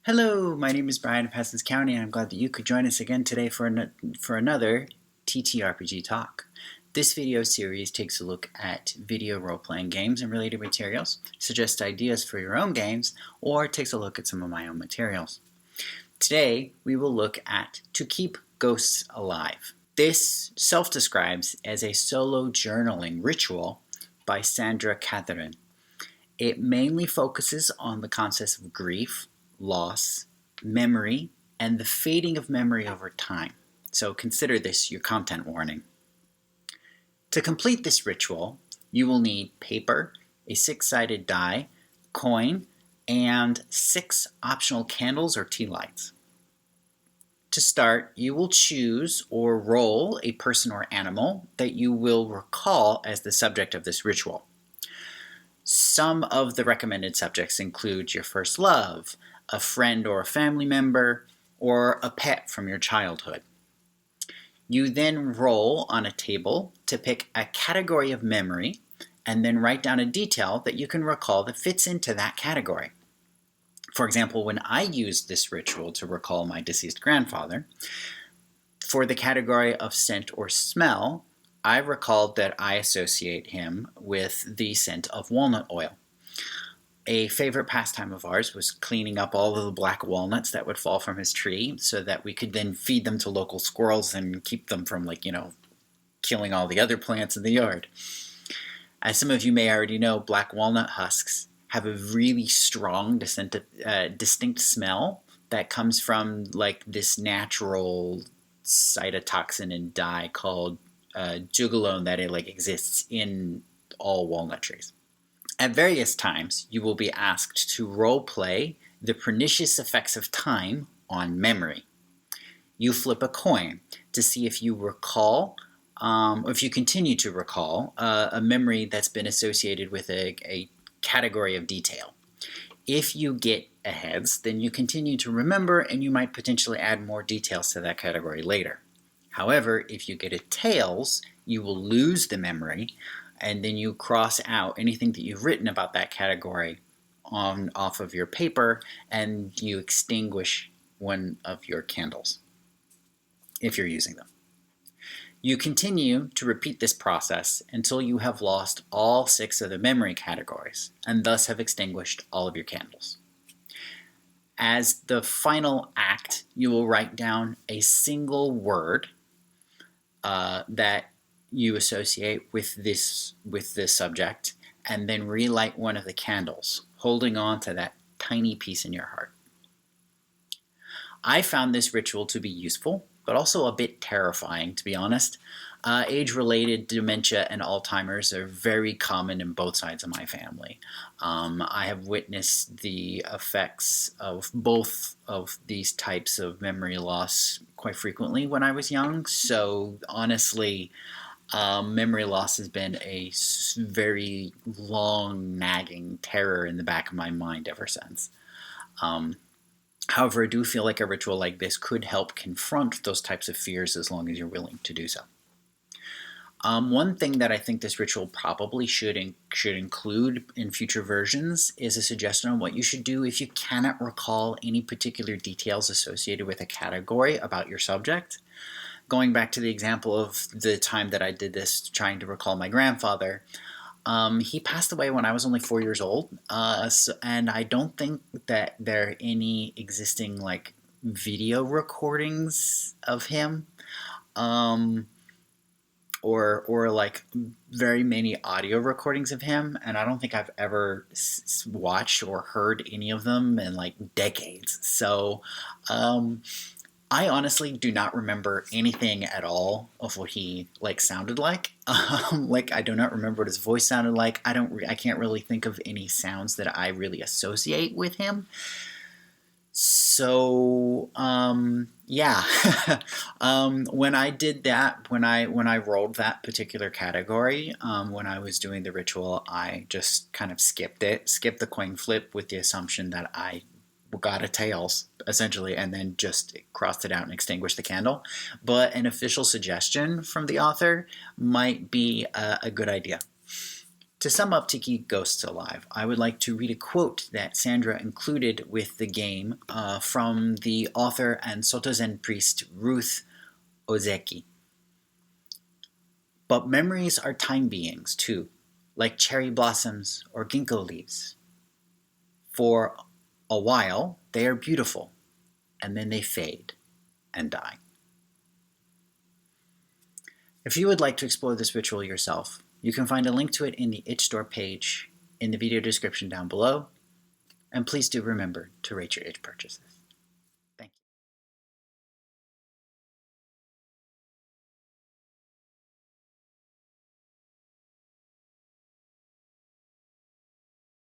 Hello, my name is Brian of Haskins County, and I'm glad that you could join us again today for another TTRPG Talk. This video series takes a look at video role-playing games and related materials, suggests ideas for your own games, or takes a look at some of my own materials. Today, we will look at To Keep Ghosts Alive. This self-describes as a solo journaling ritual by Sandra Catharin. It mainly focuses on the concepts of grief, loss, memory, and the fading of memory over time. So consider this your content warning. To complete this ritual, you will need paper, a 6-sided die, coin, and 6 optional candles or tea lights. To start, you will choose or roll a person or animal that you will recall as the subject of this ritual. Some of the recommended subjects include your first love, a friend or a family member, or a pet from your childhood. You then roll on a table to pick a category of memory and then write down a detail that you can recall that fits into that category. For example, when I used this ritual to recall my deceased grandfather, for the category of scent or smell, I recalled that I associate him with the scent of walnut oil. A favorite pastime of ours was cleaning up all of the black walnuts that would fall from his tree so that we could then feed them to local squirrels and keep them from, killing all the other plants in the yard. As some of you may already know, black walnut husks have a really strong, distinct smell that comes from this natural cytotoxin and dye called jugalone that exists in all walnut trees. At various times, you will be asked to role-play the pernicious effects of time on memory. You flip a coin to see if you recall, or if you continue to recall, a memory that's been associated with a category of detail. If you get a heads, then you continue to remember and you might potentially add more details to that category later. However, if you get a tails, you will lose the memory, and then you cross out anything that you've written about that category off of your paper, and you extinguish one of your candles, if you're using them. You continue to repeat this process until you have lost all 6 of the memory categories, and thus have extinguished all of your candles. As the final act, you will write down a single word that you associate with this subject, and then relight one of the candles, holding on to that tiny piece in your heart. I found this ritual to be useful, but also a bit terrifying, to be honest. Age-related dementia and Alzheimer's are very common in both sides of my family. I have witnessed the effects of both of these types of memory loss quite frequently when I was young, so honestly, memory loss has been a very long, nagging terror in the back of my mind ever since. However, I do feel like a ritual like this could help confront those types of fears as long as you're willing to do so. One thing that I think this ritual probably should include in future versions is a suggestion on what you should do if you cannot recall any particular details associated with a category about your subject. Going back to the example of the time that I did this trying to recall my grandfather, he passed away when I was only 4 years old, and I don't think that there are any existing video recordings of him, or very many audio recordings of him, and I don't think I've ever watched or heard any of them in decades. So I honestly do not remember anything at all of what he sounded like. I do not remember what his voice sounded like. I can't really think of any sounds that I really associate with him. So yeah, when I did that, when I rolled that particular category, when I was doing the ritual, I just kind of skipped the coin flip with the assumption that I got a tails, essentially, and then just crossed it out and extinguished the candle. But an official suggestion from the author might be a good idea. To sum up to keep ghosts alive, I would like to read a quote that Sandra included with the game from the author and Soto Zen priest Ruth Ozeki. But memories are time beings too, like cherry blossoms or ginkgo leaves. For a while, they are beautiful, and then they fade and die. If you would like to explore this ritual yourself, you can find a link to it in the Itch Store page in the video description down below, and please do remember to rate your itch purchases.